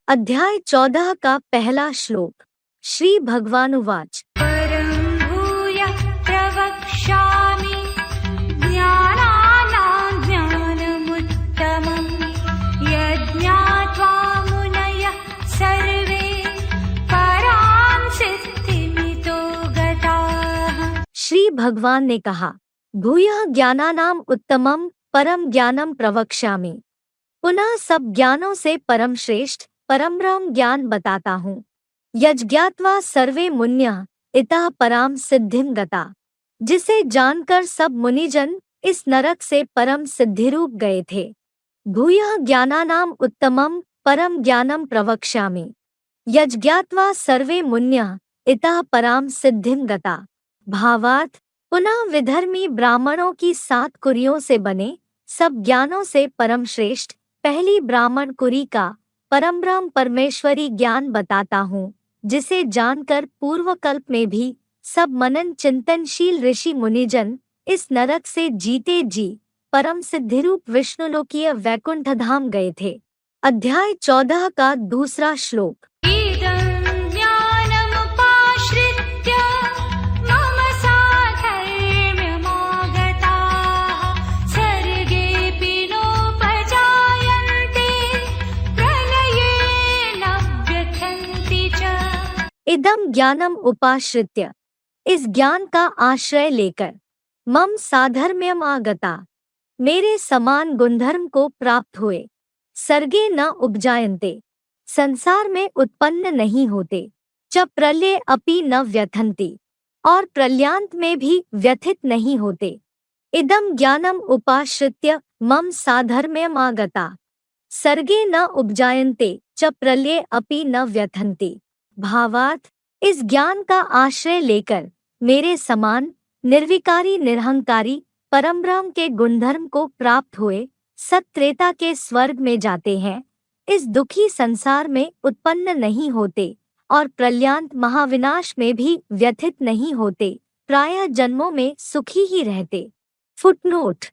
अध्याय 14 का पहला श्लोक। श्री भगवानुवाच परं भूयः प्रवक्ष्यामि ज्ञानानां ज्ञानमुत्तमं यज्ञात्वा मुनयः सर्वे परां सिद्धिमितो गताः। श्री भगवान ने कहा, भूयः ज्ञानानाम उत्तमम परम ज्ञानम प्रवक्ष्यामि। पुनः सब ज्ञानों से परम श्रेष्ठ परम ब्रह्म ज्ञान बताता हूँ। यज्ञात्वा सर्वे मुन्यः इतः पराम सिद्धिं गता। जिसे जानकर सब मुनिजन इस नरक से परम सिद्धिरूप गए थे। भूयः ज्ञानानाम उत्तमम परम ज्ञानम प्रवक्ष्यामि। यज्ञात्वा सर्वे मुन्यः इतः पराम सिद्धिं गता। भावार्थ, पुनः विधर्मी ब्राह्मणों की 7 कुरियों से बने सब ज्ञानों से परम श्रेष्ठ पहली ब्राह्मण कुरी का परम ब्रह्म परमेश्वरी ज्ञान बताता हूँ, जिसे जानकर पूर्व कल्प में भी सब मनन चिंतनशील ऋषि मुनिजन इस नरक से जीते जी परम सिद्धिरूप विष्णुलोकीय वैकुंठ धाम गए थे। अध्याय 14 का दूसरा श्लोक। इदं ज्ञानमुपाश्रित्य मम साधर्म्यमागताः सर्गेऽपि नोपजायन्ते प्रलये न व्यथन्ति च। इदम ज्ञानम उपाश्रित्य, इस ज्ञान का आश्रय लेकर, मम साधर्म्यम आगता, मेरे समान गुणधर्म को प्राप्त हुए, सर्गे न उपजायन्ते, संसार में उत्पन्न नहीं होते, च प्रलय अपि न व्यथन्ति, और प्रलयांत में भी व्यथित नहीं होते। इदम ज्ञानम उपाश्रित्य मम साधर्म्यम आगता, सर्गे न उपजायन्ते च प्रलय अपि न व्यथन्ति। भावार्थ, इस ज्ञान का आश्रय लेकर मेरे समान निर्विकारी निरहंकारी परम ब्रह्म के गुणधर्म को प्राप्त हुए सत्त्रेता के स्वर्ग में जाते हैं, इस दुखी संसार में उत्पन्न नहीं होते और प्रलयांत महाविनाश में भी व्यथित नहीं होते, प्रायः जन्मों में सुखी ही रहते। फुटनोट,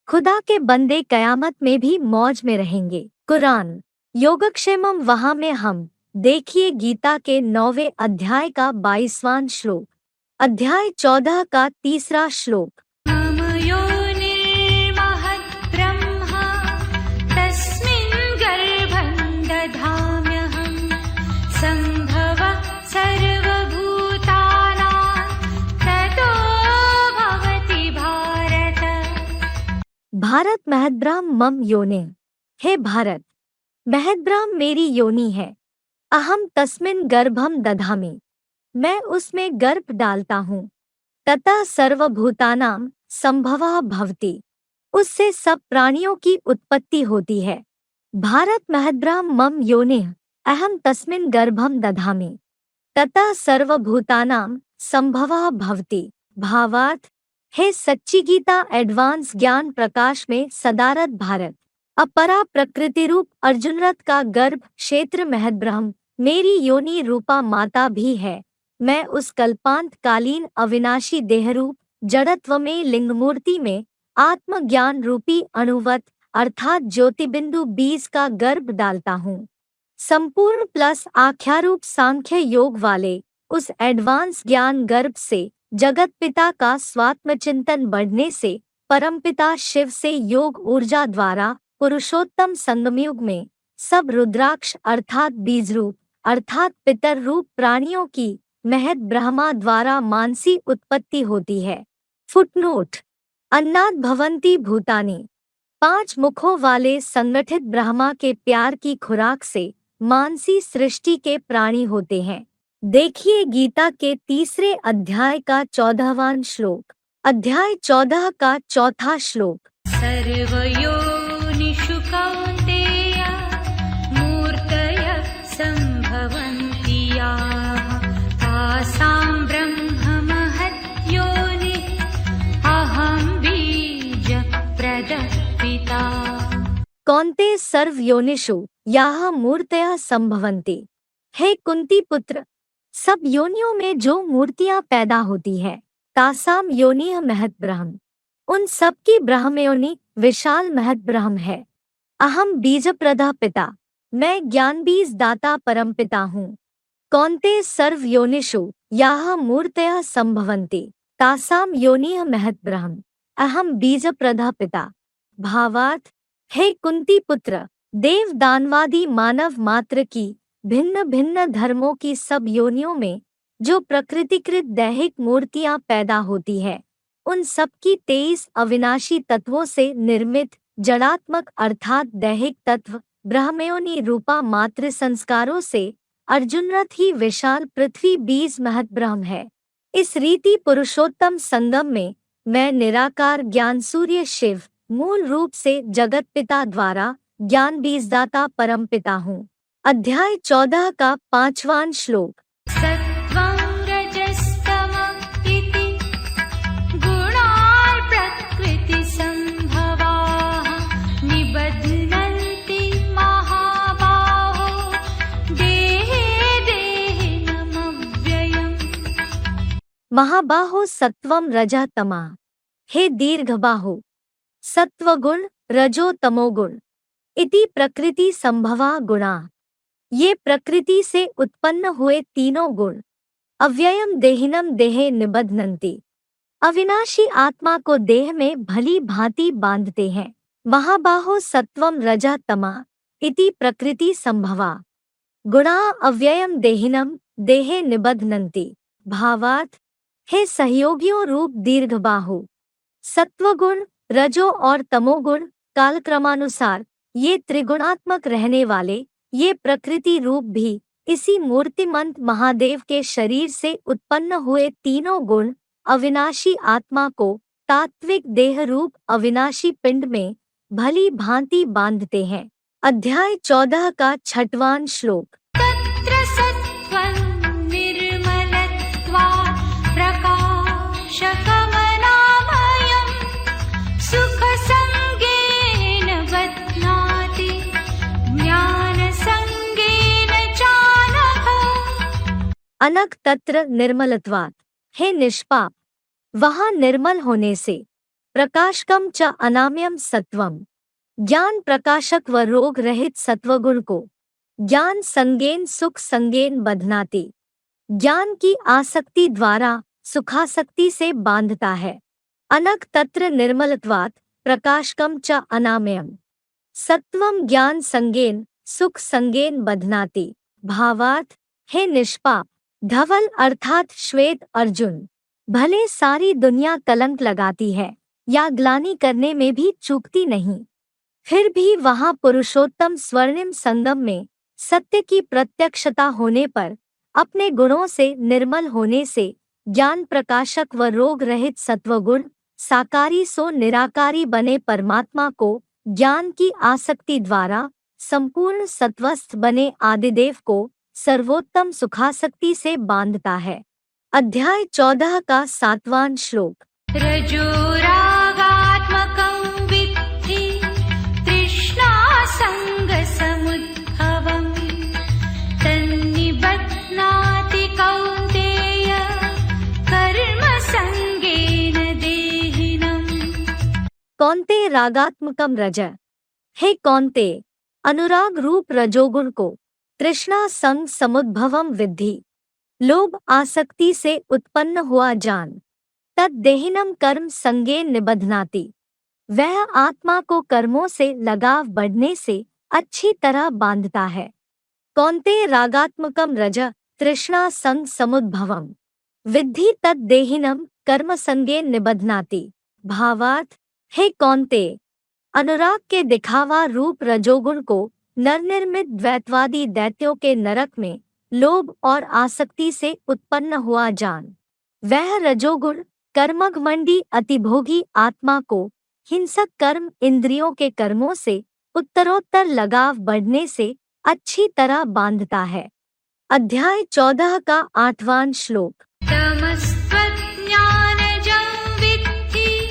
खुदा के बंदे कयामत में भी मौज में रहेंगे। कुरान योगक्षेमम वहाँ में हम देखिए गीता के 9वें अध्याय का 22वां श्लोक। अध्याय 14 का तीसरा श्लोक। मम योनिर्महद्ब्रह्म तस्मिन् गर्भं दधाम्यहं सम्भवः सर्वभूतानां ततो भवति भारत। भारत महद्ब्रह्म मम योनि, हे भारत, महद्ब्रह्म मेरी योनि है। अहम तस्मिन् गर्भम दधामि, मैं उसमें गर्भ डालता हूँ। ततः सर्वभूतानां संभवः भवति, उससे सब प्राणियों की उत्पत्ति होती है। भारत महद्ब्रह्म मम योनिः अहम तस्मिन् गर्भम दधामि, ततः सर्वभूतानां संभवः भवति। भावार्थ, हे सच्ची गीता एडवांस ज्ञान प्रकाश में सदारत भारत, अपरा प्रकृति रूप अर्जुनरथ का गर्भ क्षेत्र महद्ब्रह्म मेरी योनि रूपा माता भी है। मैं उस कल्पांत कालीन अविनाशी देहरूप जड़त्व में लिंगमूर्ति में आत्मज्ञान रूपी अणुवत अर्थात ज्योतिबिंदु बीज का गर्भ डालता हूँ। संपूर्ण प्लस आख्यारूप सांख्य योग वाले उस एडवांस ज्ञान गर्भ से जगत पिता का स्वात्मचिंतन बढ़ने से परमपिता शिव से योग ऊर्जा द्वारा पुरुषोत्तम संगमयुग में सब रुद्राक्ष अर्थात बीज रूप अर्थात पितर रूप प्राणियों की महद ब्रह्मा द्वारा मानसी उत्पत्ति होती है। फुटनोट, अन्नाद भवंती भूतानि, 5 मुखों वाले संगठित ब्रह्मा के प्यार की खुराक से मानसी सृष्टि के प्राणी होते हैं। देखिए गीता के 3 अध्याय का 14वां श्लोक। अध्याय 14 का 4था श्लोक। सर्वयोनिषु कौन्तेय मूर्तयः सम्भवन्ति याः तासां ब्रह्ममहद्योनिः अहं बीजप्रदः पिता। कौन्ते सर्व योनिषु याः मूर्तयः संभवन्ति, हे कुंती पुत्र, सब योनियों में जो मूर्तियां पैदा होती है, तासाम योनिः महत् ब्रह्म, उन सब की ब्रह्मयोनि विशाल महत् ब्रह्म है। अहम बीजप्रदा पिता, मैं ज्ञानबीज दाता परमपिता हूँ। कौन्ते सर्व योनिषु याः मूर्तयः संभवन्ति तासाम योनिः महद्ब्रह्म अहम बीजप्रदः पिता। भावार्थ, हे कुंती पुत्र, देव दानवादी मानव मात्र की भिन्न भिन्न धर्मों की सब योनियों में जो प्रकृतिकृत दैहिक मूर्तियां पैदा होती है, उन सब की 23 अविनाशी तत्वों से निर्मित जड़ात्मक अर्थात दैहिक तत्व ब्रह्मयोनि रूपा मात्र संस्कारों से अर्जुनरथ ही विशाल पृथ्वी बीज महद्ब्रह्म है। इस रीति पुरुषोत्तम संगम में मैं निराकार ज्ञान सूर्य शिव मूल रूप से जगत पिता द्वारा ज्ञान बीजदाता परम पिता हूँ। अध्याय 14 का 5वां श्लोक। सत्वं रजस्तम इति गुणाः प्रकृतिसम्भवाः निबध्नन्ति महाबाहो देहे देहिनमव्ययम्। महाबाहो सत्वम रजः तमः। हे दीर्घबाहु, सत्वगुण रजो तमोगुण इति प्रकृति संभवा गुणा, ये प्रकृति से उत्पन्न हुए तीनों गुण अव्ययम देहिनम देहे निबध्नन्ति, अविनाशी आत्मा को देह में भली भांति बांधते हैं। महाबाहो सत्वम रजः तमः इति प्रकृति संभवा गुणा अव्ययम देहिनम देहे निबध्नन्ति। भावार्थ, हे सहयोगियों रूप दीर्घबाहु, सत्वगुण रजो और तमोगुण कालक्रमानुसार ये त्रिगुणात्मक रहने वाले ये प्रकृति रूप भी इसी मूर्तिमंत महादेव के शरीर से उत्पन्न हुए तीनों गुण अविनाशी आत्मा को तात्विक देह रूप अविनाशी पिंड में भली भांति बांधते हैं। अध्याय 14 का 6वां श्लोक। तत्र सत्त्वं निर्मलत्वात् प्रकाशकमनामयम् सुखसंगेन बध्नाति ज्ञानसंगेन चानघ। अनग तत्र निर्मलत्वात्, हे निष्पाप, वहाँ निर्मल होने से, प्रकाशकम च अनाम्यम सत्वम, ज्ञान प्रकाशक व रोग रहित सत्वगुण को ज्ञान संगेन सुख संगेन बधनाति, ज्ञान की आसक्ति द्वारा सुखासक्ति से बांधता है। अनग तत्र निर्मलत्वात् प्रकाशकम च अनामयम सत्वम ज्ञान संगेन सुख संगेन बधनाति। भावार्थ, हे निष्पाप, धवल अर्थात श्वेत अर्जुन, भले सारी दुनिया कलंक लगाती है या ग्लानि करने में भी चूकती नहीं, फिर भी वहाँ पुरुषोत्तम स्वर्णिम संगम में सत्य की प्रत्यक्षता होने पर अपने गुणों से निर्मल होने से ज्ञान प्रकाशक व रोग रहित सत्वगुण साकारी सो निराकारी बने परमात्मा को ज्ञान की आसक्ति द्वारा संपूर्ण सत्वस्थ बने आदिदेव को सर्वोत्तम सुखासक्ति से बांधता है। अध्याय 14 का 7वां श्लोक। रजोरागात्मकं विद्धि तृष्णासङ्गसमुद्भवम् तन्निबध्नाति कौन्तेय कर्मसङ्गेन देहिनम्। कौन्ते रागात्मकम रज, हे कौन्ते, अनुराग रूप रजोगुण को तृष्णा संग समुद्भवम विद्धि, लोभ आसक्ति से उत्पन्न हुआ जान, तद देहिनम कर्म संगेन निबध्नाति, वह आत्मा को कर्मों से लगाव बढ़ने से अच्छी तरह बांधता है। कौन्ते रागात्मकम रज तृष्णा संग समुद्भवम विद्धि तद देहिनम कर्म संगेन निबध्नाति। भावार्थ, हे कौन्ते, अनुराग के दिखावा रूप रजोगुण को नरनिर्मित द्वैतवादी दैत्यों के नरक में लोभ और आसक्ति से उत्पन्न हुआ जान, वह रजोगुण कर्मघमंडी अतिभोगी आत्मा को हिंसक कर्म इंद्रियों के कर्मों से उत्तरोत्तर लगाव बढ़ने से अच्छी तरह बांधता है। अध्याय 14 का 8वां श्लोक। तमस्त्वज्ञानजं विद्धि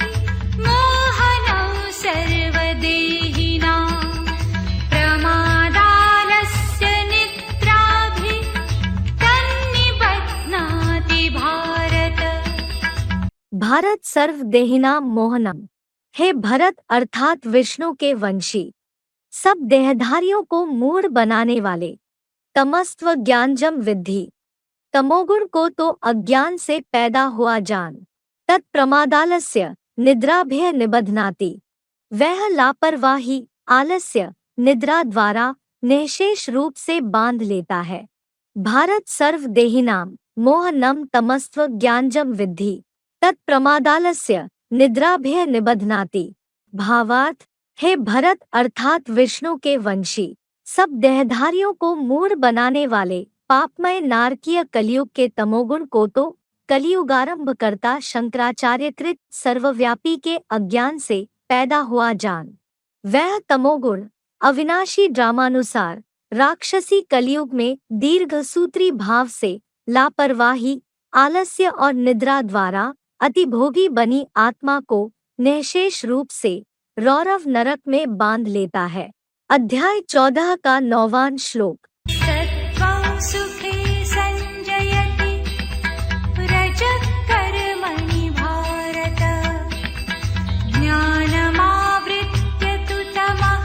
मोहनं सर्वदेहिनां प्रमादालस्य निद्राभिः तन्निबध्नाति भारत। भारत सर्व देहिनाम मोहनम, हे भरत अर्थात विष्णु के वंशी, सब देहधारियों को मूढ़ बनाने वाले। तमस्त्व ज्ञानजम विद्धि, तमोगुण को तो अज्ञान से पैदा हुआ जान। तत्प्रमादालस्य निद्राभ्य निबध्नाति, वह लापरवाही आलस्य निद्रा द्वारा निःशेष रूप से बांध लेता है। भारत सर्व देहिनाम मोहनम तमस्त्व ज्ञानजम विद्धि, तत्प्रमादालस्य निद्राभ्य निबध्नाति। भावार्थ, हे भरत अर्थात विष्णु के वंशी, सब देहधारियों को मूढ़ बनाने वाले पापमय नारकीय कलियुग के तमोगुण को तो कलियुगारंभ करता शंकराचार्यकृत सर्वव्यापी के अज्ञान से पैदा हुआ जान। वह तमोगुण अविनाशी ड्रामानुसार राक्षसी कलियुग में दीर्घसूत्री भाव से लापरवाही आलस्य और निद्रा द्वारा अतिभोगी बनी आत्मा को निःशेष रूप से रौरव नरक में बांध लेता है। अध्याय 14 का 9वां श्लोक। सत्त्वं सुखे संजयति रजः कर्मणि भारत, ज्ञानमावृत्य तु तमः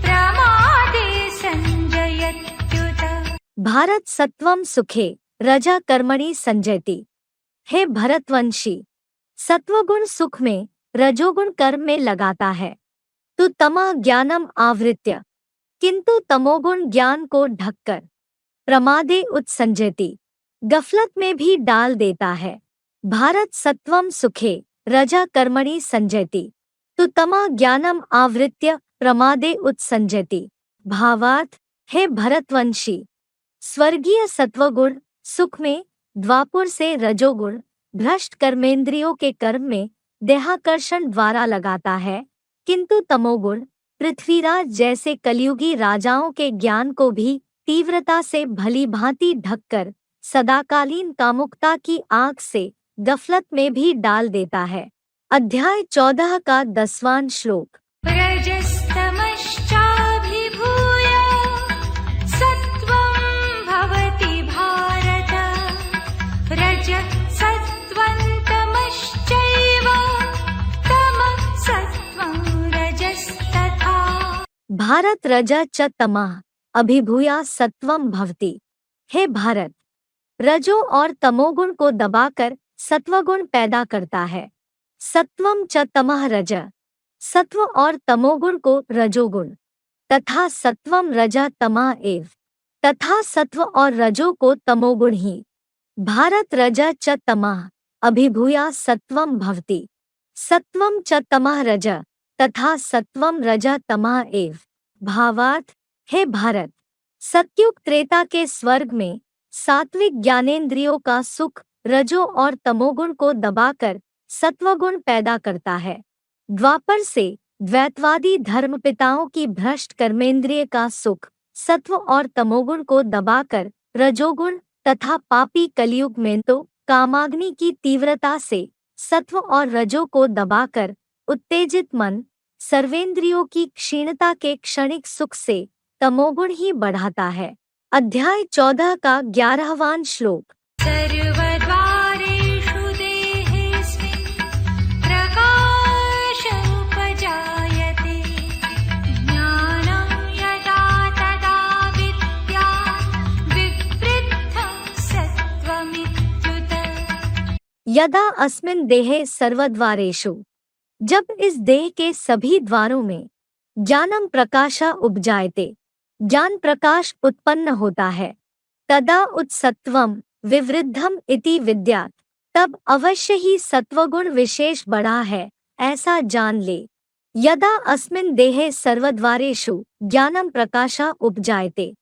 प्रमादे संजयत्युत। भारत सत्वम सुखे रजा कर्मणि संजयति। हे भरतवंशी, सत्वगुण सुख में रजोगुण कर्म में लगाता है। तु तमः ज्ञानम आवृत्य, किंतु तमोगुण ज्ञान को ढककर प्रमादे उत्संजयति, गफलत में भी डाल देता है। भारत सत्वम सुखे रजा कर्मणि संजयति, तु तमः ज्ञानम आवृत्य प्रमादे उत्संजयति। भावार्थ, हे भरतवंशी, स्वर्गीय सत्वगुण सुख में द्वापुर से रजोगुण भ्रष्ट कर्मेंद्रियों के कर्म में देहाकर्षण द्वारा लगाता है, किंतु तमोगुण पृथ्वीराज जैसे कलियुगी राजाओं के ज्ञान को भी तीव्रता से भली भांति ढककर सदाकालीन कामुकता की आग से गफलत में भी डाल देता है। अध्याय 14 का 10वां श्लोक। रजस्तमश्चाभिभूय सत्त्वं भवति भारत, रजः सत्त्वं तमश्चैव तमः सत्त्वं रजस्तथा। भारत रज च तमः अभिभूया सत्वम भवति। हे भारत, रजो और तमोगुण को दबाकर सत्वगुण पैदा करता है। सत्वम च तमः रज, सत्व और तमोगुण को रजोगुण, तथा सत्वम रजा तमः एव, तथा सत्व और रजो को तमोगुण ही। भारत रज च तमः अभिभूया सत्वम भवति, सत्वम च तमः रज, तथा सत्वम रजा तमः एव। भावार्थ, हे भारत, सत्युग त्रेता के स्वर्ग में सात्विक ज्ञानेंद्रियों का सुख रजो और तमोगुण को दबाकर सत्वगुण पैदा करता है। द्वापर से द्वैतवादी धर्मपिताओं की भ्रष्ट कर्मेंद्रिय का सुख सत्व और तमोगुण को दबाकर रजोगुण तथा पापी कलियुग में तो कामाग्नि की तीव्रता से सत्व और रजो को दबाकर उत्तेजित मन सर्वेंद्रियों की क्षीणता के क्षणिक सुख से तमोगुण ही बढ़ाता है। अध्याय 14 का 11वां श्लोक। सर्वद्वारेषु देहेऽस्मिन् प्रकाश उपजायते, ज्ञानं यदा तदा विद्यात् विवृद्धं सत्त्वमित्युत। यदा अस्मिन् देहे सर्वद्वारेषु, जब इस देह के सभी द्वारों में ज्ञानम प्रकाशा उपजायते, ज्ञान प्रकाश उत्पन्न होता है, तदा उत्सत्वम विवृद्धम इति विद्यात्, तब अवश्य ही सत्वगुण विशेष बढ़ा है ऐसा जान ले। यदा अस्मिन् देहे सर्वद्वारेषु ज्ञानम प्रकाशा उपजायते,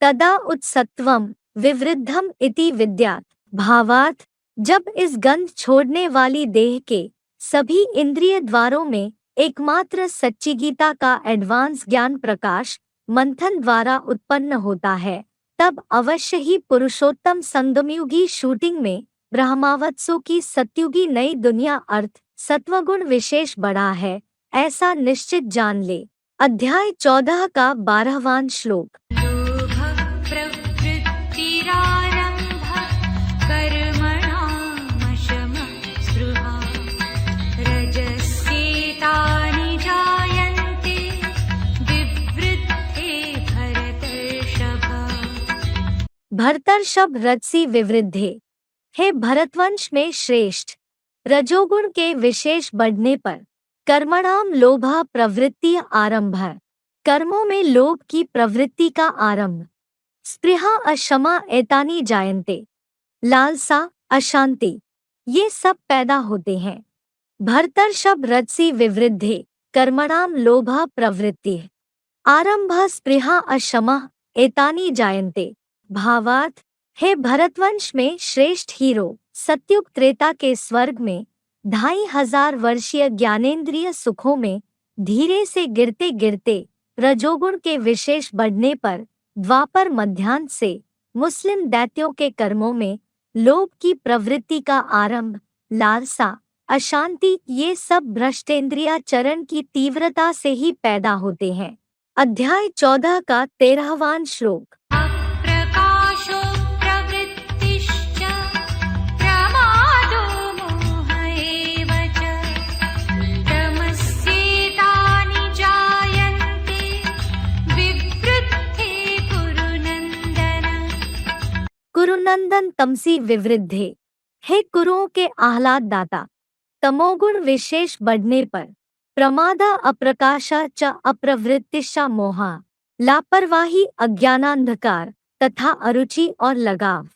तदा उत्सत्वम विवृद्धम इति विद्यात्। भावार्थ, जब इस गंध छोड़ने वाली देह के सभी इंद्रिय द्वारों में एकमात्र सच्ची गीता का एडवांस ज्ञान प्रकाश मंथन द्वारा उत्पन्न होता है, तब अवश्य ही पुरुषोत्तम संगमयुगी शूटिंग में ब्रह्मावत्सों की सत्युगी नई दुनिया अर्थ सत्वगुण विशेष बढ़ा है ऐसा निश्चित जान ले। अध्याय 14 का 12वां श्लोक। लोभः प्रवृत्तिरारम्भः कर्मणामशमः स्पृहा, रजस्येतानि जायन्ते भरतर्षभ रजसी विवृद्धे। हे भरतवंश में श्रेष्ठ, रजोगुण के विशेष बढ़ने पर कर्मणाम लोभा प्रवृत्ति आरंभ, कर्मों में लोभ की प्रवृत्ति का आरंभ। स्पृहा अक्षमा एतानी जायन्ते, लालसा अशांति, ये सब पैदा होते हैं। भरतर्षभ रजसी विवृद्धे कर्मणाम लोभा प्रवृत्ति आरंभ स्पृहा अक्षमा एतानी जायन्ते। भावार्थ, हे भरतवंश में श्रेष्ठ हीरो, सत्युग त्रेता के स्वर्ग में 2500 वर्षीय ज्ञानेंद्रिय सुखों में धीरे से गिरते गिरते रजोगुण के विशेष बढ़ने पर द्वापर मध्याह्न से मुस्लिम दैत्यों के कर्मों में लोभ की प्रवृत्ति का आरंभ, लालसा, अशांति, ये सब भ्रष्टेंद्रिया चरण की तीव्रता से ही पैदा होते हैं। अध्याय 14 का 13वां श्लोक। अप्रकाशो प्रवृत्तिश्च प्रमादो मोह एव च तमस्येतानि जायन्ते विवृद्धे कुरु नन्दन। कुरुनंदन तमसी विवृद्धे, हे कुरुओं के आह्लाद दाता, तमोगुण विशेष बढ़ने पर प्रमादा अप्रकाशा च अप्रवृत्तिशा मोहा, लापरवाही, अज्ञानांधकार तथा अरुचि और लगाव,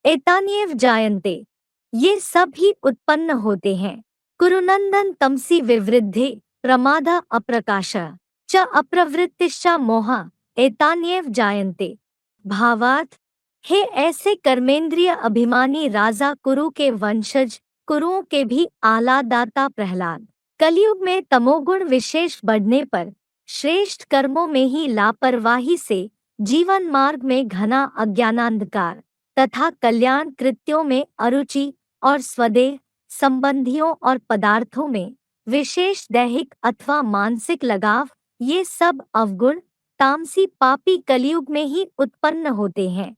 एतान्येव जायन्ते, ये सब ही उत्पन्न होते हैं। कुरुनंदन तमसी विवृद्धे प्रमादा अप्रकाशा च अप्रवृत्तिशा मोहा एतान्येव जायन्ते। भावार्थ, हे ऐसे कर्मेंद्रिय अभिमानी राजा कुरु के वंशज, कुरुओं के भी आह्लाददाता प्रहलाद, कलयुग में तमोगुण विशेष बढ़ने पर श्रेष्ठ कर्मों में ही लापरवाही से जीवन मार्ग में घना अज्ञानांधकार तथा कल्याण कृत्यों में अरुचि और स्वदेह संबंधियों और पदार्थों में विशेष दैहिक अथवा मानसिक लगाव, ये सब अवगुण तामसी पापी कलयुग में ही उत्पन्न होते हैं।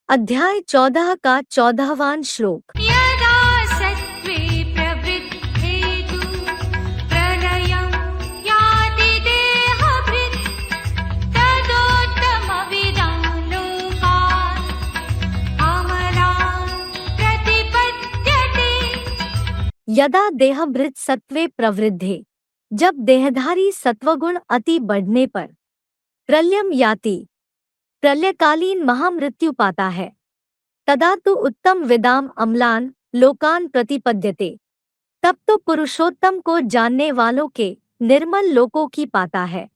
अध्याय 14 का 14वां श्लोक। यदा सत्त्वे प्रवृद्धे तु प्रलयं याति देहभृत् तदोत्तमविदां लोकान् अमरान् प्रतिपद्यते। यदा देहभृत सत्वे प्रवृद्धे, जब देहधारी सत्वगुण अति बढ़ने पर प्रलयम याति, प्रलयकालीन महामृत्यु पाता है, तदा तो उत्तम विदाम अम्लान लोकान प्रतिपद्यते, तब तो पुरुषोत्तम को जानने वालों के निर्मल लोकों की पाता है।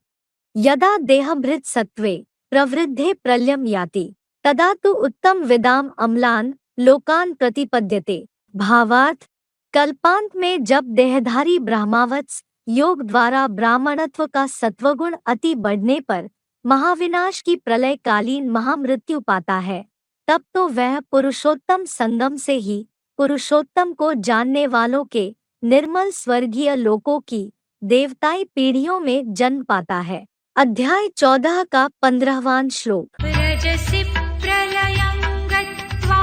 यदा देहभृत सत्वे प्रवृद्धे प्रलयम याति, तदा तो उत्तम विदाम अम्लान लोकान प्रतिपद्यते। भावार्थ, कल्पांत में जब देहधारी ब्रह्मावत्स योग द्वारा ब्राह्मणत्व का सत्वगुण अति बढ़ने पर महाविनाश की प्रलयकालीन महामृत्यु पाता है, तब तो वह पुरुषोत्तम संगम से ही पुरुषोत्तम को जानने वालों के निर्मल स्वर्गीय लोकों की देवताई पीढ़ियों में जन्म पाता है। अध्याय 14 का 15वां श्लोक। रजसि प्रलयं गत्वा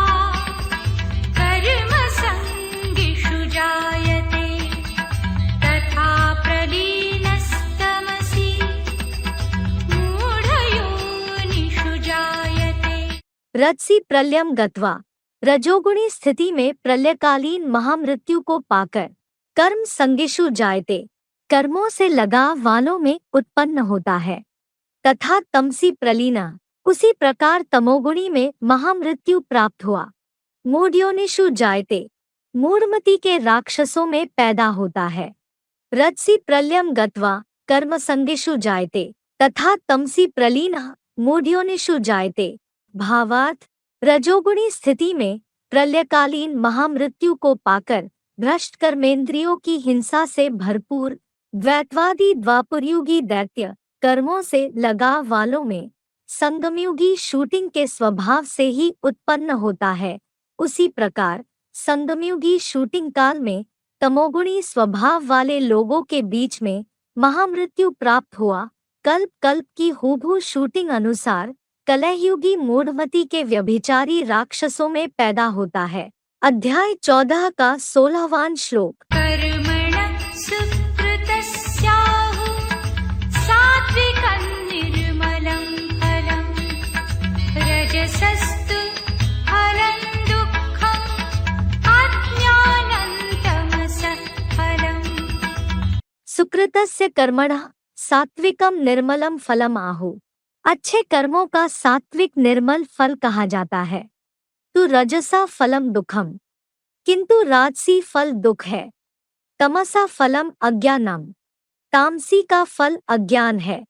कर्मसङ्गिषु जायते तथा प्रलीनस्तमसि मूढयोनिषु जायते। रजसी प्रलयम गत्वा, रजोगुणी स्थिति में प्रलयकालीन महामृत्यु को पाकर कर्म संगिषु जायते, कर्मों से लगाव वालों में उत्पन्न होता है। तथा तमसी प्रलीना, उसी प्रकार तमोगुणी में महामृत्यु प्राप्त हुआ। मूढ़योनिषु जायते, मूढ़मति के राक्षसों में पैदा होता है। रजसी प्रलयम गत्वा कर्म संगिषु जायते तथा तमसी प्रलीना मूढ़योनिषु जायते। भावार्थ, रजोगुणी स्थिति में प्रलयकालीन महामृत्यु को पाकर भ्रष्ट कर्मेंद्रियों की हिंसा से भरपूर द्वैतवादी द्वापरयुगी दैत्य कर्मों से लगाव वालों में संगमयुगी शूटिंग के स्वभाव से ही उत्पन्न होता है। उसी प्रकार संगमयुगी शूटिंग काल में तमोगुणी स्वभाव वाले लोगों के बीच में महामृत्यु प्राप्त हुआ। कल्प कल्प की हूबहू शूटिंग अनुसार कलहयुगी मूढ़मति के व्यभिचारी राक्षसों में पैदा होता है। अध्याय 14 का 16वां श्लोक। कर्मण सुकृतस्याहु सात्विकं निर्मलं फलं रजसस्तु सुकृतस्य कर्मणः सात्विकम निर्मलम फलम आहु। अच्छे कर्मों का सात्विक निर्मल फल कहा जाता है। तु रजसा फलम दुखम, किंतु राजसी फल दुख है। तमसा फलम अज्ञानम, तामसी का फल अज्ञान है।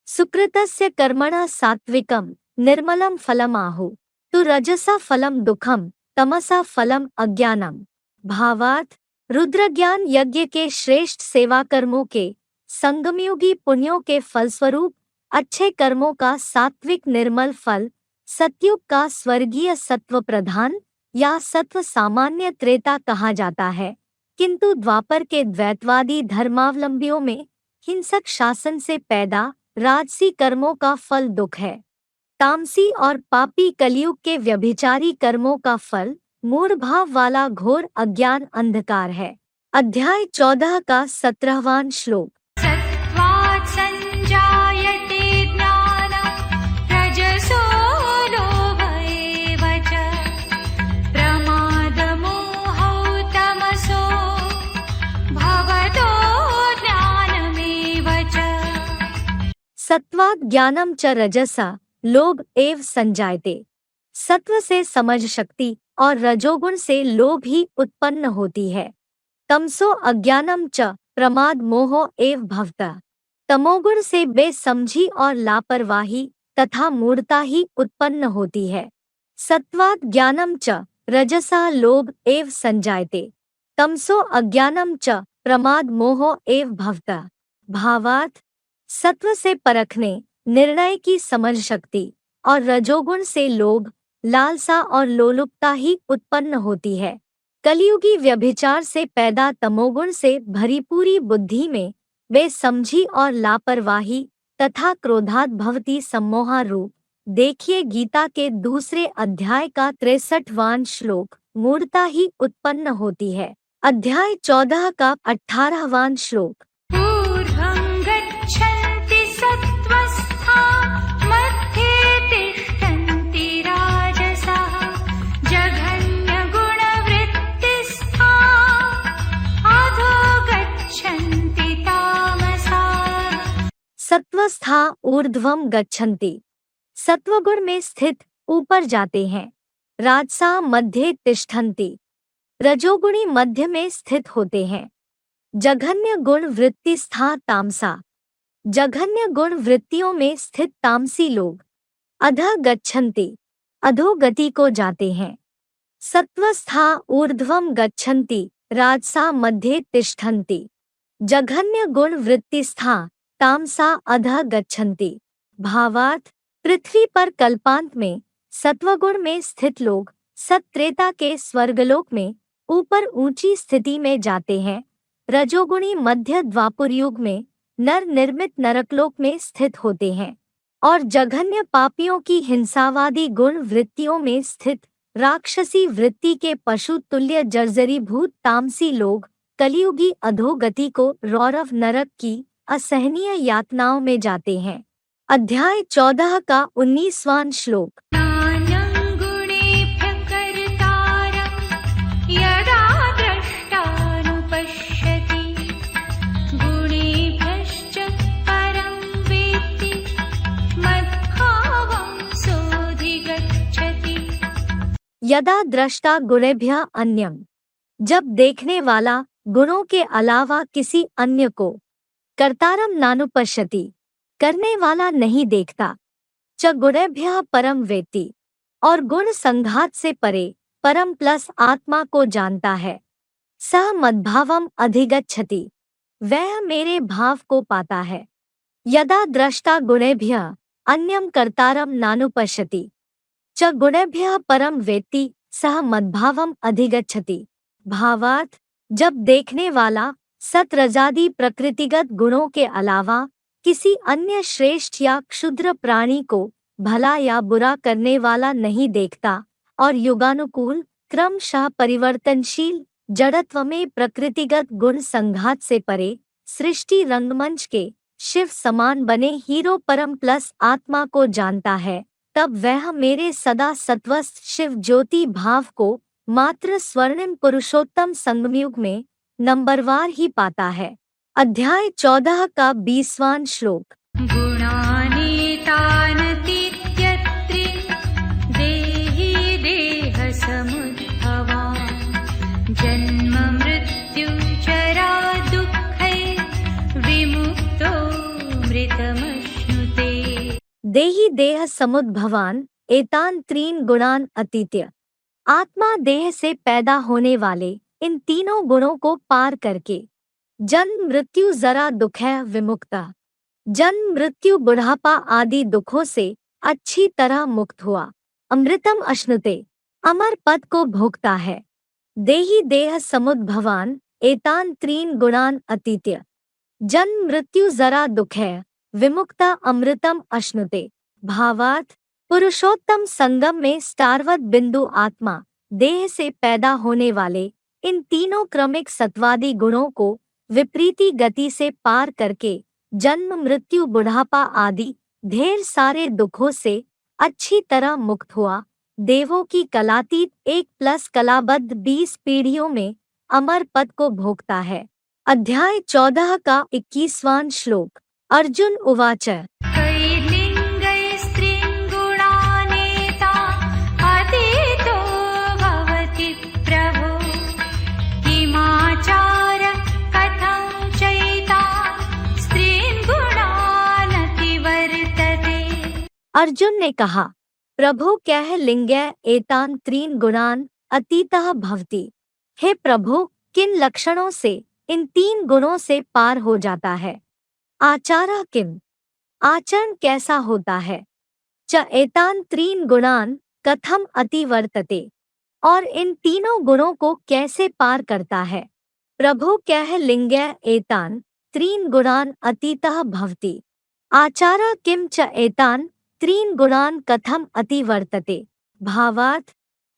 सुकृतस्य कर्मणः सात्विकम निर्मलम फलम आहु। तु रजसा फलम दुखम, तमसा फलम अज्ञानम। भावार्थ, रुद्रज्ञान यज्ञ के श्रेष्ठ सेवा कर्मों के संगमयुगी पुण्यों के फलस्वरूप अच्छे कर्मों का सात्विक निर्मल फल सतयुग का स्वर्गीय सत्व प्रधान या सत्व सामान्य त्रेता कहा जाता है, किंतु द्वापर के द्वैतवादी धर्मावलंबियों में हिंसक शासन से पैदा राजसी कर्मों का फल दुख है। तामसी और पापी कलयुग के व्यभिचारी कर्मों का फल मूढ़ भाव वाला घोर अज्ञान अंधकार है। अध्याय 14 का 17वां श्लोक। सत्त्वात् सञ्जायते ज्ञानं रजसो लोभ एव च प्रमादमोहौ तमसो भवतो ज्ञानमेव च। सत्वात् ज्ञानम च रजसा लोभ एव संजायते। सत्व से समझ शक्ति और रजोगुण से लोभ ही उत्पन्न होती है। तमसो अज्ञानम च प्रमाद मोहो एव भवता। तमोगुण से बेसमझी और लापरवाही तथा मूढ़ता ही उत्पन्न होती है। सत्वात् ज्ञानम च रजसा लोभ एव संजायते। तमसो अज्ञानम च प्रमाद मोहो एव भवता। भावार्थ, सत्व से परखने, निर्णय की समझ शक्ति और रजोगुण से लोभ, लालसा और लोलुपता ही उत्पन्न होती है। कलियुगी व्यभिचार से पैदा तमोगुण से भरी पूरी बुद्धि में बेसमझी और लापरवाही तथा क्रोधात् भवति सम्मोहा रूप। देखिए गीता के दूसरे अध्याय का 63वां श्लोक। मूढ़ता ही उत्पन्न होती है। अध्याय 14 का 18वां श्लोक। ऊर्ध्वं गच्छन्ति सत्त्वस्था मध्ये तिष्ठन्ति राजसः जघन्यगुणवृत्तिस्था अधो गच्छन्ति तामसाः। सत्वस्था ऊर्ध्वम गच्छन्ति। सत्वगुण में स्थित ऊपर जाते हैं। राजसा मध्य तिष्ठन्ति। रजोगुणी मध्य में स्थित होते हैं। जघन्य गुण वृत्ति स्था तामसा। जघन्य गुण वृत्तियों में स्थित तामसी लोग अधः गच्छन्ति, अधोगति को जाते हैं। सत्वस्था ऊर्ध्वम गच्छन्ति राजसा मध्य तिष्ठन्ति। जघन्य गुण वृत्ति स्था तामसा अधः गच्छन्ति। भावार्थ, पृथ्वी पर कल्पांत में सत्वगुण में स्थित लोग सत्त्रेता के स्वर्गलोक में ऊपर ऊंची स्थिति में जाते हैं। रजोगुणी मध्य द्वापर युग में नर निर्मित नरकलोक में स्थित होते हैं और जघन्य पापियों की हिंसावादी गुण वृत्तियों में स्थित राक्षसी वृत्ति के पशु तुल्य जर्जरीभूत तामसी लोग कलियुगी अधोगति को रौरव नरक की असहनीय यातनाओं में जाते हैं। अध्याय 14 का 19वां श्लोक। ज्ञानं गुणेभ्यः कर्तारं यदा द्रष्टानुपश्यति गुणेभ्यश्च परं वेत्ति मद्भावं सोऽधिगच्छति। यदा द्रष्टा गुणेभ्यः अन्यम। जब देखने वाला गुणों के अलावा किसी अन्य को कर्तारम नानुपश्यति, करने वाला नहीं देखता, च गुणेभ्यः परम वेत्ति, और गुण संघात से परे परम प्लस आत्मा को जानता है, सह मद्भावम अधिगच्छति, वह मेरे भाव को पाता है। यदा द्रष्टा गुणेभ्यः अन्यम कर्तारम नानुपश्यति, च गुणेभ्यः परम वेत्ति सह मद्भावम अधिगच्छति। भावार्थ, जब देखने वाला सतरजादि प्रकृतिगत गुणों के अलावा किसी अन्य श्रेष्ठ या क्षुद्र प्राणी को भला या बुरा करने वाला नहीं देखता और युगानुकूल क्रमशः परिवर्तनशील जड़त्व में प्रकृतिगत गुण संघात से परे सृष्टि रंगमंच के शिव समान बने हीरो परम प्लस आत्मा को जानता है, तब वह मेरे सदा सत्वस्थ शिव ज्योति भाव को मात्र स्वर्णिम पुरुषोत्तम संगमयुग में नंबरवार ही पाता है। अध्याय 14 का 20वां श्लोक। गुणानेतानतीत्यत्रिं देहि देहसमुद्भवान् जन्म मृत्युजरा दुःखैर्विमुक्तो मृतमश्नुते। देहि देह समुद्भवान एतान त्रीन गुणान अतीत्य। आत्मा देह से पैदा होने वाले इन तीनों गुणों को पार करके जन्म मृत्यु जरा दुखै विमुक्ता, जन्म मृत्यु बुढ़ापा आदि दुखों से अच्छी तरह मुक्त हुआ, अमृतम अश्नुते अमर पद को भोगता है। देहि देह समुद्भवान एतान त्रीन गुणान अतीत्य जन्म मृत्यु जरा दुखै विमुक्ता अमृतम अश्नुते। भावार्थ, पुरुषोत्तम संगम में स्टारवत बिंदु आत्मा देह से पैदा होने वाले इन तीनों क्रमिक सत्वादी गुणों को विपरीती गति से पार करके जन्म मृत्यु बुढ़ापा आदि ढेर सारे दुखों से अच्छी तरह मुक्त हुआ। देवों की कलातीत 1+ कलाबद्ध 20 पीढ़ियों में अमर पद को भोगता है। अध्याय 14 का 21वां श्लोक। अर्जुन उवाच कैर्लिङ्गैस्त्रीन्गुणानेता अतीतो भवति प्रभो किमाचार कथं चैतान् स्त्रीन् गुणानतिवर्तते। अर्जुन ने कहा, प्रभु कह लिंगै एतान त्रीन गुणान अतीतः भवति। हे प्रभु, किन लक्षणों से इन 3 गुणों से पार हो जाता है? आचारः किम, आचरण कैसा होता है? च एतान त्रीन गुणान कथम अतिवर्तते, और इन तीनों गुणों को कैसे पार करता है? प्रभु कह लिंगै एतान त्रीन गुणान अतीतः भवति। आचारः किम च एतान त्रीन गुणान कथम अतिवर्तते। भावार्थ,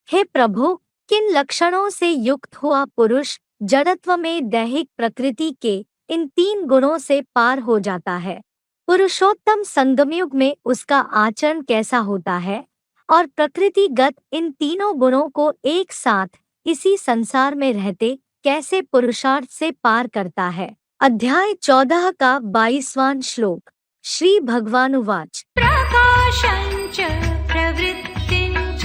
हे प्रभु, किन लक्षणों से युक्त हुआ पुरुष जड़त्व में दैहिक प्रकृति के इन 3 गुणों से पार हो जाता है? पुरुषोत्तम संगमयुग में उसका आचरण कैसा होता है और प्रकृतिगत इन तीनों गुणों को एक साथ इसी संसार में रहते कैसे पुरुषार्थ से पार करता है? अध्याय 14 का 22वां श्लोक। श्री भगवानुवाच प्रकाशं च प्रवृत्तिं च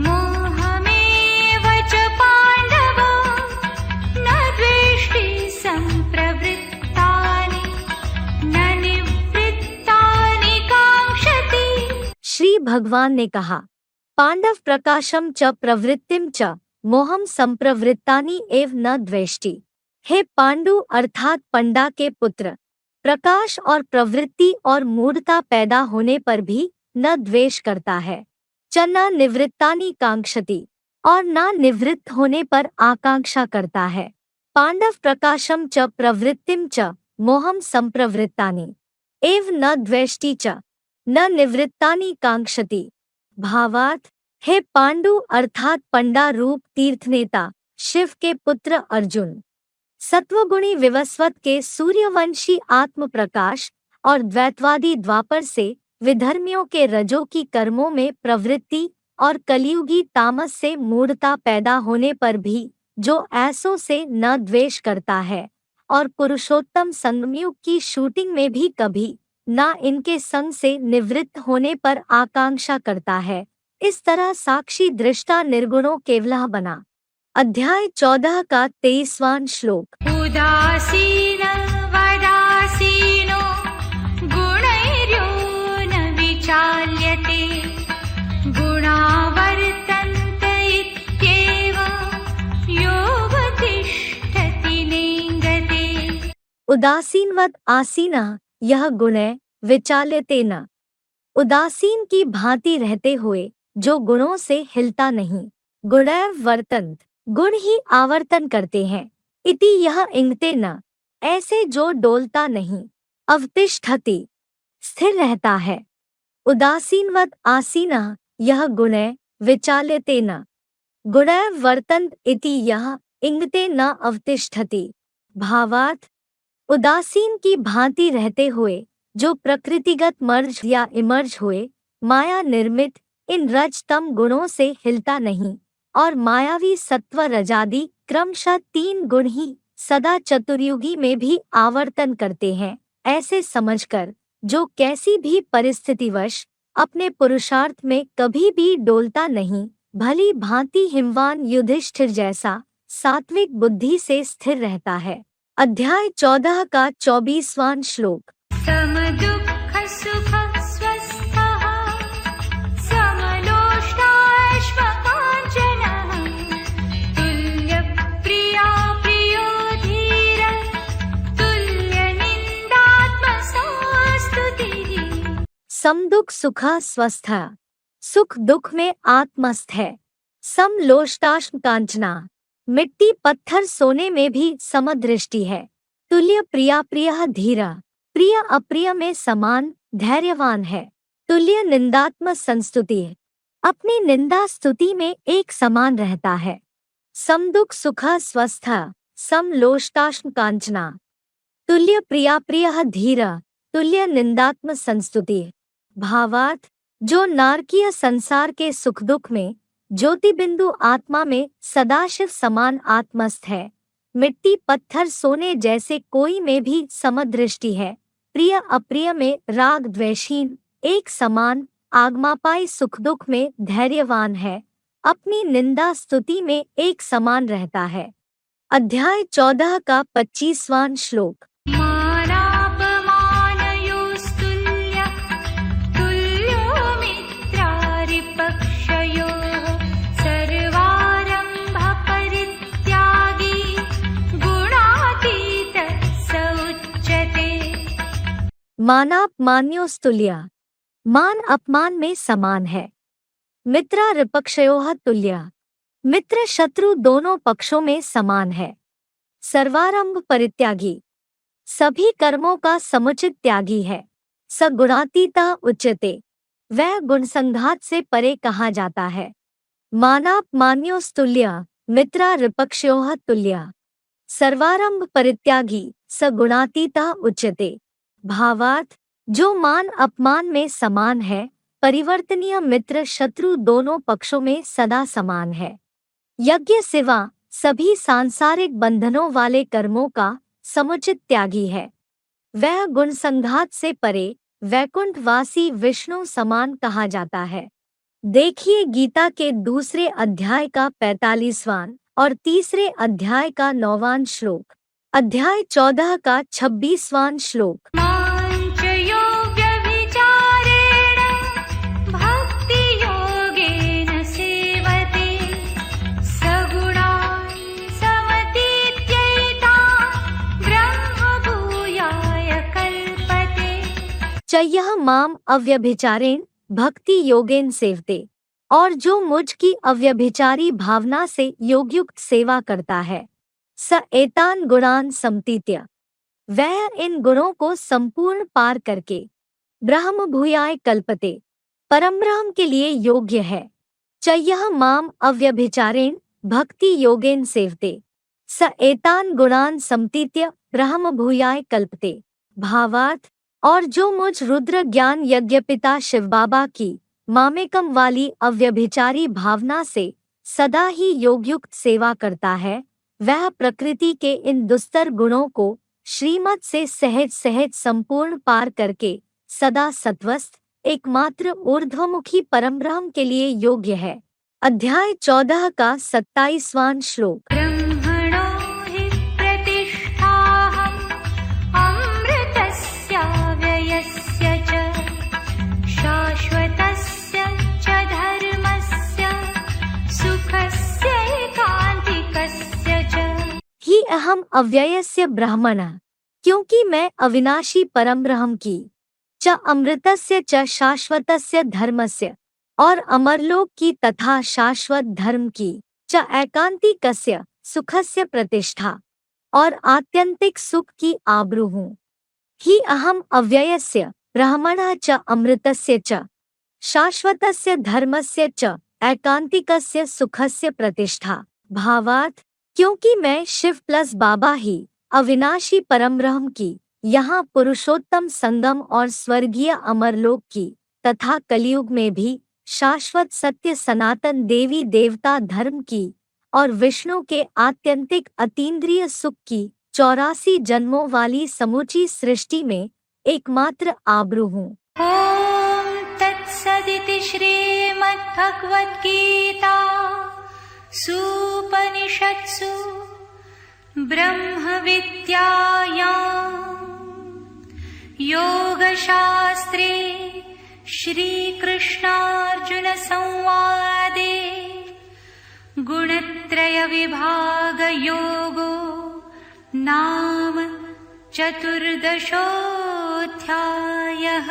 मोहमेव च पाण्डव न द्वेष्टि सम्प्रवृत्तानि न निवृत्तानि काङ्क्षति। श्री भगवान ने कहा, पांडव प्रकाशम च प्रवृत्तिम च मोहम संप्रवृत्तानि एव न द्वेष्टि। हे पांडु अर्थात पंडा के पुत्र, प्रकाश और प्रवृत्ति और मूढ़ता पैदा होने पर भी न द्वेष करता है, च न निवृत्तानि कांक्षति, और न निवृत्त होने पर आकांक्षा करता है। पांडव प्रकाशम च प्रवृत्तिम च मोहम संप्रवृत्तानि एव न द्वेष्टि च न निवृत्तानि कांक्षति। भावार्थ, हे पांडु अर्थात पंडा रूप तीर्थनेता शिव के पुत्र अर्जुन, सत्वगुणी विवस्वत के सूर्यवंशी आत्म प्रकाश और द्वैतवादी द्वापर से विधर्मियों के रजो की कर्मों में प्रवृत्ति और कलियुगी तामस से मूढ़ता पैदा होने पर भी जो ऐसों से न द्वेष करता है और पुरुषोत्तम संगमयुग की शूटिंग में भी कभी न इनके संग से निवृत्त होने पर आकांक्षा करता है, इस तरह साक्षी दृष्टा निर्गुणों केवलः बना। अध्याय 14 का 23वां श्लोक। उदासीन वदासीनो गुणैर्यो न विचाल्यते गुणा वर्तन्त इत्येव योऽवतिष्ठति नेङ्गते। उदासीनवद आसीनः यह गुणै विचाल्यते न। उदासीन की भांति रहते हुए जो गुणों से हिलता नहीं, गुणैव वर्तन्त गुण ही आवर्तन करते हैं, इति यह इंगते न ऐसे जो डोलता नहीं, अवतिष्ठति स्थिर रहता है। उदासीनवद आसीनः यह गुणै विचाल्यते न गुणैव वर्तन्त इति यह इंगते न अवतिष्ठति। भावार्थ, उदासीन की भांति रहते हुए जो प्रकृतिगत मर्ज या इमर्ज हुए माया निर्मित इन रजतम गुणों से हिलता नहीं और मायावी सत्व रजादि क्रमशः 3 गुण ही सदा चतुर्युगी में भी आवर्तन करते हैं, ऐसे समझकर जो कैसी भी परिस्थितिवश अपने पुरुषार्थ में कभी भी डोलता नहीं, भली भांति हिमवान युधिष्ठिर जैसा सात्विक बुद्धि से स्थिर रहता है। अध्याय 14 का 24वां श्लोक। समदुःख सुख स्वस्थः समलोष्टाश्मकाञ्चनः तुल्यप्रिया प्रियो धीरः तुल्यनिन्दात्मसंस्तुतिः। समदुख सुखा स्वस्थ, सुख दुख में आत्मस्थ है। समलोष्टाश्म कांचना, मिट्टी पत्थर सोने में भी समदृष्टि है। तुल्य प्रिया प्रिय धीरा, प्रिय अप्रिय में समान धैर्यवान है। तुल्य निंदात्म संस्तुति, अपनी निंदा स्तुति में एक समान रहता है। समदुख सुखा स्वस्थ, समलोष्टाश्म कांचना, तुल्य प्रिया प्रिय धीरा, तुल्य निंदात्म संस्तुति। भावार्थ, जो नारकीय संसार के सुख दुख में ज्योतिबिंदु आत्मा में सदाशिव समान आत्मस्थ है, मिट्टी पत्थर सोने जैसे कोई में भी समदृष्टि है, प्रिय अप्रिय में राग द्वेषहीन एक समान आगमापाई सुख दुख में धैर्यवान है, अपनी निंदा स्तुति में एक समान रहता है। अध्याय 14 का 25वां श्लोक। मानापमानयोस्तुल्यः तुल्यो मित्रारिपक्षयोः सर्वारम्भपरित्यागी गुणातीतः स उच्यते। मानापमान्योस्तुल्य, मान अपमान में समान है। मित्रारिपक्षयोः तुल्य, मित्र शत्रु दोनों पक्षों में समान है। सर्वारंभ परित्यागी, सभी कर्मों का समुचित त्यागी है। स गुणातीता उच्यते, वह गुणसंघात से परे कहा जाता है। मानापमान्योस्तुल्य मित्रारिपक्षयोः तुल्य, सर्वारंभ परित्यागी स गुणातीता उच्यते। भावार्थ, जो मान अपमान में समान है, परिवर्तनीय मित्र शत्रु दोनों पक्षों में सदा समान है। यज्ञ सिवा सभी सांसारिक बंधनों वाले कर्मों का समुचित त्यागी है। वह गुणसंघात से परे वैकुंठवासी विष्णु समान कहा जाता है। देखिए गीता के दूसरे अध्याय का 45वां और तीसरे अध्याय का 9वां श्लोक। अध्याय 14 का 26वां श्लोक। भक्तियोगेन सेवते सगुणान् समतीत्यैता ब्रह्मभूयाय कल्पते। चय्यः माम अव्यभिचारेण भक्ति योगेन सेवते, और जो मुझ की अव्यभिचारी भावना से योगयुक्त सेवा करता है, स एतान गुणान समतीत्य, वह इन गुणों को संपूर्ण पार करके ब्रह्म भूयाय कल्पते, परमब्रह्म के लिए योग्य है। चय्यः माम अव्यभिचारेण भक्ति योगेन सेवते स एतान गुणान समतीत्य ब्रह्म भूयाय कल्पते। भावार्थ, और जो मुझ रुद्र ज्ञान यज्ञपिता शिव बाबा की मामेकम वाली अव्यभिचारी भावना से सदा ही योगयुक्त सेवा करता है, वह प्रकृति के इन दुस्तर गुणों को श्रीमत से सहज सहज संपूर्ण पार करके सदा सत्वस्थ एकमात्र ऊर्ध्वमुखी परमब्रह्म के लिए योग्य है। अध्याय 14 का 27वां श्लोक। ब्रह्मणो हि प्रतिष्ठाहम् अमृतस्य व्ययस्य च शाश्वतस्य च धर्मस्य सुखस्य एकान्तिकस्य च। ही अहम अव्ययस्य ब्रह्मणः, क्योंकि मैं अविनाशी परमब्रह्म की, च अमृतस्य च शाश्वतस्य धर्मस्य, और अमरलोक की तथा शाश्वत धर्म की, च एकांतिकस्य सुखस्य प्रतिष्ठा, और आत्यंतिक सुख की आबरू हूँ। ही अहम अव्ययस्य ब्रह्मणः च अमृतस्य च शाश्वतस्य धर्मस्य च एकांतिकस्य सुखस्य प्रतिष्ठा। भावार्थ, क्योंकि मैं शिव प्लस बाबा ही अविनाशी परमब्रह्म की, यहाँ पुरुषोत्तम संगम और स्वर्गीय अमरलोक की तथा कलयुग में भी शाश्वत सत्य सनातन देवी देवता धर्म की और विष्णु के आत्यंतिक अतीन्द्रिय सुख की 84 जन्मों वाली समूची सृष्टि में एकमात्र आबरू हूँ। ॐ तत्सदिति श्रीमद्भगवद्गीता सूपनिषत्सु ब्रह्मविद्यायां योगशास्त्रे श्रीकृष्णार्जुनसंवादे गुणत्रयविभागयोगो नाम चतुर्दशोऽध्यायः।